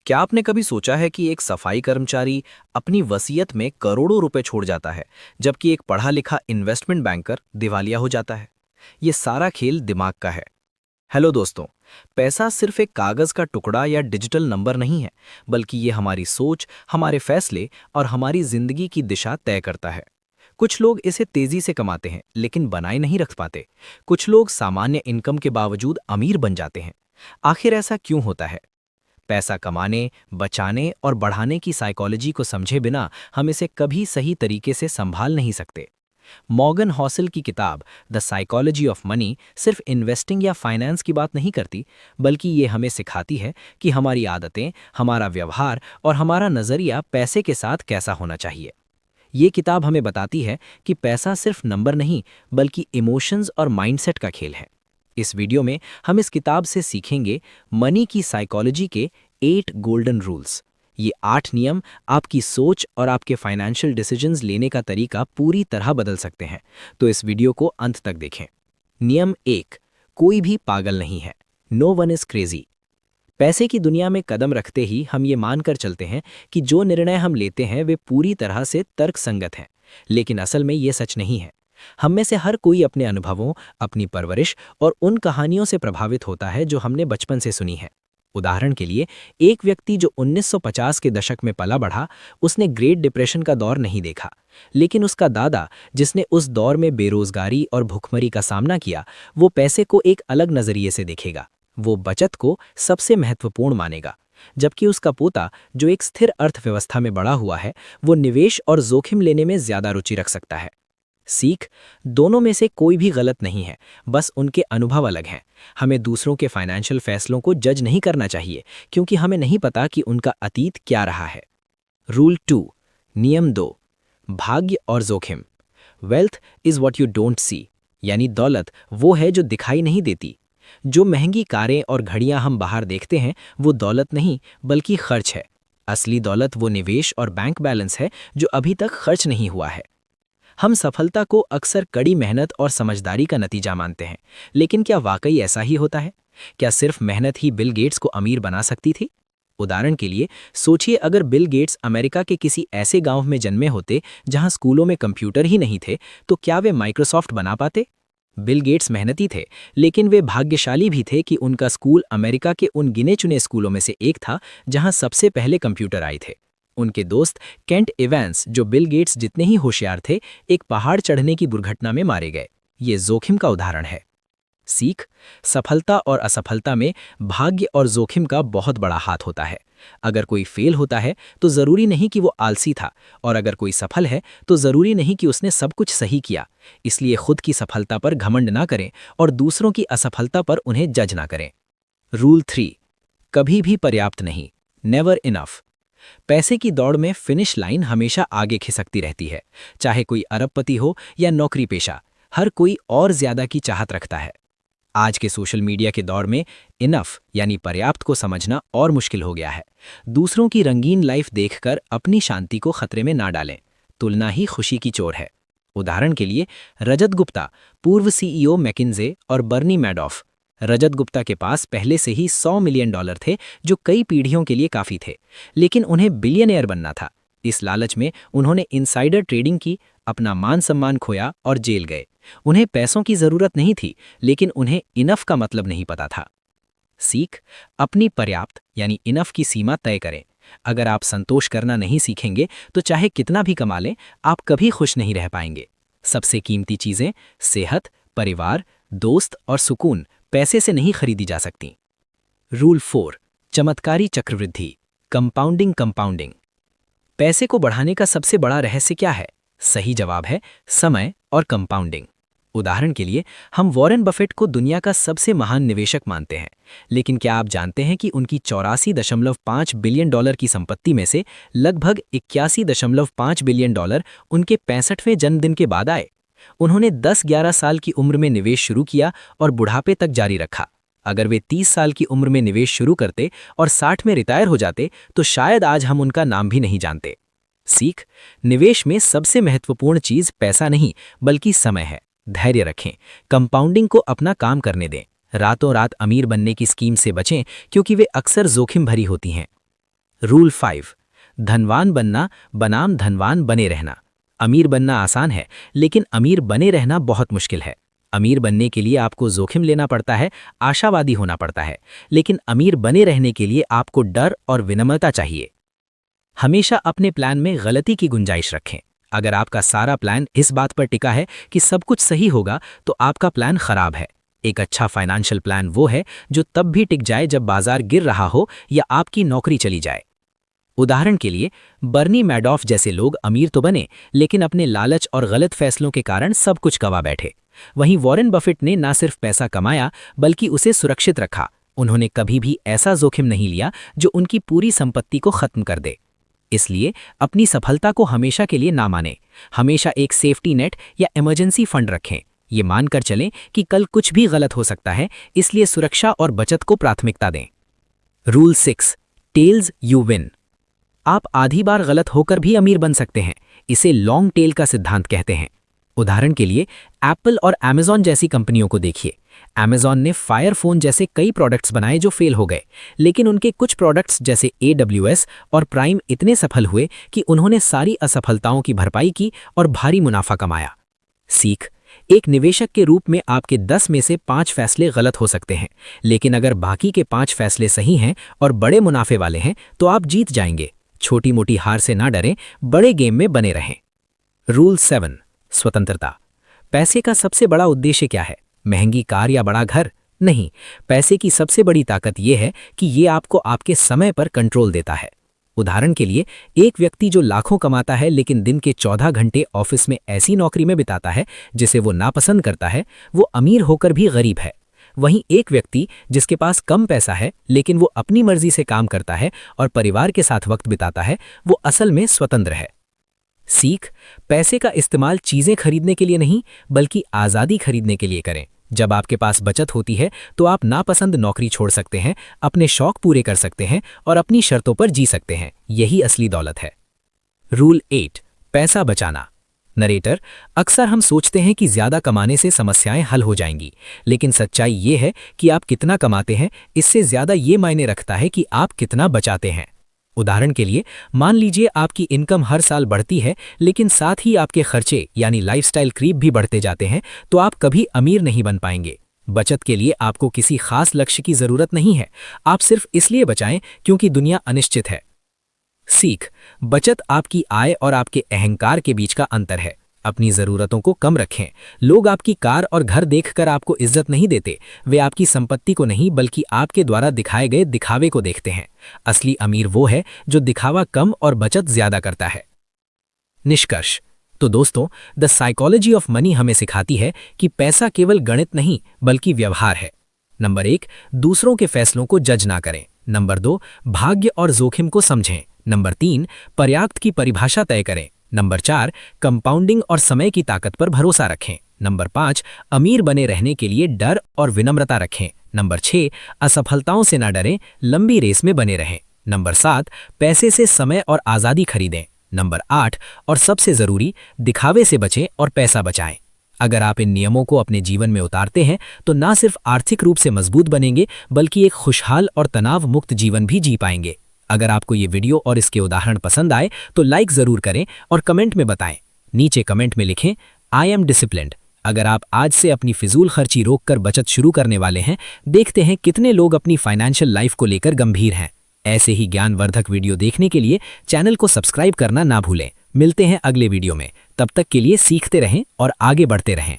क्या आपने कभी सोचा है कि एक सफाई कर्मचारी अपनी वसीयत में करोड़ों रुपए छोड़ जाता है, जबकि एक पढ़ा लिखा इन्वेस्टमेंट बैंकर दिवालिया हो जाता है? ये सारा खेल दिमाग का है। हेलो दोस्तों, पैसा सिर्फ एक कागज का टुकड़ा या डिजिटल नंबर नहीं है, बल्कि ये हमारी सोच, हमारे फैसले और हमारी जिंदगी की दिशा तय करता है। कुछ लोग इसे तेजी से कमाते हैं, लेकिन बनाए नहीं रख पाते। कुछ लोग सामान्य इनकम के बावजूद अमीर बन जाते हैं। आखिर ऐसा क्यों होता है? पैसा कमाने, बचाने और बढ़ाने की साइकोलॉजी को समझे बिना हम इसे कभी सही तरीके से संभाल नहीं सकते। मॉर्गन हॉसल की किताब द साइकोलॉजी ऑफ मनी सिर्फ इन्वेस्टिंग या फाइनेंस की बात नहीं करती, बल्कि ये हमें सिखाती है कि हमारी आदतें, हमारा व्यवहार और हमारा नज़रिया पैसे के साथ कैसा होना चाहिए। ये किताब हमें बताती है कि पैसा सिर्फ नंबर नहीं, बल्कि इमोशंस और माइंडसेट का खेल है। इस वीडियो में हम इस किताब से सीखेंगे मनी की साइकोलॉजी के 8 गोल्डन रूल्स। ये 8 नियम आपकी सोच और आपके फाइनेंशियल डिसीजंस लेने का तरीका पूरी तरह बदल सकते हैं। तो इस वीडियो को अंत तक देखें। नियम 1, कोई भी पागल नहीं है। No one is crazy. पैसे की दुनिया में कदम रखते ही हम ये मानकर चलते हैं कि जो निर्णय हम लेते हैं वे पूरी तरह से तर्कसंगत हैं, लेकिन असल में ये सच नहीं है। हम में से हर कोई अपने अनुभवों, अपनी परवरिश और उन कहानियों से प्रभावित होता है जो हमने बचपन से सुनी है। उदाहरण के लिए, एक व्यक्ति जो 1950 के दशक में पला बढ़ा, उसने ग्रेट डिप्रेशन का दौर नहीं देखा, लेकिन उसका दादा, जिसने उस दौर में बेरोजगारी और भुखमरी का सामना किया, वो पैसे को एक अलग नजरिए से देखेगा। वो बचत को सबसे महत्वपूर्ण मानेगा, जबकि उसका पोता, जो एक स्थिर अर्थव्यवस्था में बड़ा हुआ है, वो निवेश और जोखिम लेने में ज्यादा रुचि रख सकता है। सीख, दोनों में से कोई भी गलत नहीं है, बस उनके अनुभव अलग हैं। हमें दूसरों के फाइनेंशियल फैसलों को जज नहीं करना चाहिए, क्योंकि हमें नहीं पता कि उनका अतीत क्या रहा है। रूल 2, नियम 2, भाग्य और जोखिम। Wealth is what you don't see, यानी दौलत वो है जो दिखाई नहीं देती। जो महंगी कारें और घड़ियां हम बाहर देखते हैं, वो दौलत नहीं, बल्कि खर्च है। असली दौलत वो निवेश और बैंक बैलेंस है जो अभी तक खर्च नहीं हुआ है। हम सफलता को अक्सर कड़ी मेहनत और समझदारी का नतीजा मानते हैं, लेकिन क्या वाकई ऐसा ही होता है? क्या सिर्फ मेहनत ही बिल गेट्स को अमीर बना सकती थी? उदाहरण के लिए सोचिए, अगर बिल गेट्स अमेरिका के किसी ऐसे गांव में जन्मे होते जहां स्कूलों में कंप्यूटर ही नहीं थे, तो क्या वे माइक्रोसॉफ्ट बना पाते? बिल गेट्स मेहनती थे, लेकिन वे भाग्यशाली भी थे कि उनका स्कूल अमेरिका के उन गिने चुने स्कूलों में से एक था जहां सबसे पहले कंप्यूटर आए थे। उनके दोस्त केंट इवेंस, जो बिल गेट्स जितने ही होशियार थे, एक पहाड़ चढ़ने की दुर्घटना में मारे गए। ये जोखिम का उदाहरण है। सीख, सफलता और असफलता में भाग्य और जोखिम का बहुत बड़ा हाथ होता है। अगर कोई फेल होता है तो जरूरी नहीं कि वो आलसी था, और अगर कोई सफल है तो जरूरी नहीं कि उसने सब कुछ सही किया। इसलिए खुद की सफलता पर घमंड ना करें और दूसरों की असफलता पर उन्हें जज ना करें। रूल 3, कभी भी पर्याप्त नहीं। Never enough. पैसे की दौड़ में फिनिश लाइन हमेशा आगे खिसकती रहती है। चाहे कोई अरबपति हो या नौकरी पेशा, हर कोई और ज्यादा की चाहत रखता है। आज के सोशल मीडिया के दौर में इनफ यानी पर्याप्त को समझना और मुश्किल हो गया है। दूसरों की रंगीन लाइफ देखकर अपनी शांति को खतरे में ना डालें। तुलना ही खुशी की चोर है। उदाहरण के लिए, रजत गुप्ता, पूर्व सीईओ मैकिन्जे और बर्नी मैडॉफ। रजत गुप्ता के पास पहले से ही $100 मिलियन थे, जो कई पीढ़ियों के लिए काफी थे, लेकिन उन्हें बिलियनियर बनना था। इस लालच में उन्होंने इनसाइडर ट्रेडिंग की, अपना मान सम्मान खोया और जेल गए। उन्हें पैसों की जरूरत नहीं थी, लेकिन उन्हें इनफ का मतलब नहीं पता था। सीख, अपनी पर्याप्त यानी इनफ की सीमा तय करें। अगर आप संतोष करना नहीं सीखेंगे तो चाहे कितना भी कमा लें, आप कभी खुश नहीं रह पाएंगे। सबसे कीमती चीजें सेहत, परिवार, दोस्त और सुकून पैसे से नहीं खरीदी जा सकती। रूल 4, चमत्कारी चक्रवृद्धि, कंपाउंडिंग। पैसे को बढ़ाने का सबसे बड़ा रहस्य क्या है? सही जवाब है समय और कंपाउंडिंग। उदाहरण के लिए, हम वॉरेन बफेट को दुनिया का सबसे महान निवेशक मानते हैं, लेकिन क्या आप जानते हैं कि उनकी 84.5 बिलियन डॉलर की संपत्ति में से लगभग 81.5 बिलियन डॉलर उनके 65वें जन्मदिन के बाद आए? उन्होंने 10-11 साल की उम्र में निवेश शुरू किया और बुढ़ापे तक जारी रखा। अगर वे 30 साल की उम्र में निवेश शुरू करते और 60 में रिटायर हो जाते, तो शायद आज हम उनका नाम भी नहीं जानते। सीख, निवेश में सबसे महत्वपूर्ण चीज पैसा नहीं, बल्कि समय है। धैर्य रखें, कंपाउंडिंग को अपना काम करने दें। रातों रात अमीर बनने की स्कीम से बचें, क्योंकि वे अक्सर जोखिम भरी होती हैं। रूल 5, धनवान बनना बनाम धनवान बने रहना। अमीर बनना आसान है, लेकिन अमीर बने रहना बहुत मुश्किल है। अमीर बनने के लिए आपको जोखिम लेना पड़ता है, आशावादी होना पड़ता है, लेकिन अमीर बने रहने के लिए आपको डर और विनम्रता चाहिए। हमेशा अपने प्लान में गलती की गुंजाइश रखें। अगर आपका सारा प्लान इस बात पर टिका है कि सब कुछ सही होगा, तो आपका प्लान खराब है। एक अच्छा फाइनेंशियल प्लान वो है जो तब भी टिक जाए जब बाजार गिर रहा हो या आपकी नौकरी चली जाए। उदाहरण के लिए, बर्नी मैडॉफ जैसे लोग अमीर तो बने, लेकिन अपने लालच और गलत फैसलों के कारण सब कुछ गंवा बैठे। वहीं वॉरेन बफेट ने न सिर्फ पैसा कमाया, बल्कि उसे सुरक्षित रखा। उन्होंने कभी भी ऐसा जोखिम नहीं लिया जो उनकी पूरी संपत्ति को खत्म कर दे। इसलिए अपनी सफलता को हमेशा के लिए ना माने। हमेशा एक सेफ्टी नेट या इमरजेंसी फंड रखें। ये मानकर चलें कि कल कुछ भी गलत हो सकता है, इसलिए सुरक्षा और बचत को प्राथमिकता दें। Rule 6, tells you win. आप आधी बार गलत होकर भी अमीर बन सकते हैं। इसे लॉन्ग टेल का सिद्धांत कहते हैं। उदाहरण के लिए, एप्पल और अमेज़न जैसी कंपनियों को देखिए। अमेज़न ने फायर फोन जैसे कई प्रोडक्ट्स बनाए जो फेल हो गए, लेकिन उनके कुछ प्रोडक्ट्स जैसे AWS और प्राइम इतने सफल हुए कि उन्होंने सारी असफलताओं की भरपाई की और भारी मुनाफा कमाया। सीख, एक निवेशक के रूप में आपके 10 में से 5 फैसले गलत हो सकते हैं, लेकिन अगर बाकी के 5 फैसले सही हैं और बड़े मुनाफे वाले हैं, तो आप जीत जाएंगे। छोटी मोटी हार से ना डरें, बड़े गेम में बने रहें। रूल 7, स्वतंत्रता। पैसे का सबसे बड़ा उद्देश्य क्या है? महंगी कार या बड़ा घर? नहीं, पैसे की सबसे बड़ी ताकत यह है कि ये आपको आपके समय पर कंट्रोल देता है। उदाहरण के लिए, एक व्यक्ति जो लाखों कमाता है लेकिन दिन के 14 घंटे ऑफिस में ऐसी नौकरी में बिताता है जिसे वो नापसंद करता है, वो अमीर होकर भी गरीब है। वहीं एक व्यक्ति जिसके पास कम पैसा है लेकिन वो अपनी मर्जी से काम करता है और परिवार के साथ वक्त बिताता है, वो असल में स्वतंत्र है। सीख, पैसे का इस्तेमाल चीजें खरीदने के लिए नहीं, बल्कि आज़ादी खरीदने के लिए करें। जब आपके पास बचत होती है तो आप नापसंद नौकरी छोड़ सकते हैं, अपने शौक पूरे कर सकते हैं और अपनी शर्तों पर जी सकते हैं। यही असली दौलत है। रूल 8, पैसा बचाना। नरेटर, अक्सर हम सोचते हैं कि ज्यादा कमाने से समस्याएं हल हो जाएंगी, लेकिन सच्चाई ये है कि आप कितना कमाते हैं इससे ज्यादा ये मायने रखता है कि आप कितना बचाते हैं। उदाहरण के लिए, मान लीजिए आपकी इनकम हर साल बढ़ती है, लेकिन साथ ही आपके खर्चे यानी लाइफस्टाइल क्रीप भी बढ़ते जाते हैं, तो आप कभी अमीर नहीं बन पाएंगे। बचत के लिए आपको किसी खास लक्ष्य की जरूरत नहीं है। आप सिर्फ इसलिए बचाएं क्योंकि दुनिया अनिश्चित है। सीख, बचत आपकी आय और आपके अहंकार के बीच का अंतर है। अपनी जरूरतों को कम रखें। लोग आपकी कार और घर देखकर आपको इज्जत नहीं देते, वे आपकी संपत्ति को नहीं बल्कि आपके द्वारा दिखाए गए दिखावे को देखते हैं। असली अमीर वो है जो दिखावा कम और बचत ज्यादा करता है। निष्कर्ष, तो दोस्तों, द साइकोलॉजी ऑफ मनी हमें सिखाती है कि पैसा केवल गणित नहीं बल्कि व्यवहार है। नंबर 1, दूसरों के फैसलों को जज ना करें। नंबर 2, भाग्य और जोखिम को समझें। नंबर 3, पर्याप्त की परिभाषा तय करें। नंबर 4, कंपाउंडिंग और समय की ताकत पर भरोसा रखें। नंबर 5, अमीर बने रहने के लिए डर और विनम्रता रखें। नंबर 6, असफलताओं से ना डरें, लंबी रेस में बने रहें। नंबर 7, पैसे से समय और आज़ादी खरीदें। नंबर 8, और सबसे ज़रूरी, दिखावे से बचें और पैसा बचाएं। अगर आप इन नियमों को अपने जीवन में उतारते हैं तो ना सिर्फ आर्थिक रूप से मजबूत बनेंगे, बल्कि एक खुशहाल और तनाव मुक्त जीवन भी जी पाएंगे। अगर आपको ये वीडियो और इसके उदाहरण पसंद आए तो लाइक ज़रूर करें और कमेंट में बताएं। नीचे कमेंट में लिखें, आई एम डिसिप्लिन्ड। अगर आप आज से अपनी फिजूल खर्ची रोककर बचत शुरू करने वाले हैं, देखते हैं कितने लोग अपनी फाइनेंशियल लाइफ को लेकर गंभीर हैं। ऐसे ही ज्ञानवर्धक वीडियो देखने के लिए चैनल को सब्सक्राइब करना ना भूलें। मिलते हैं अगले वीडियो में। तब तक के लिए सीखते रहें और आगे बढ़ते रहें।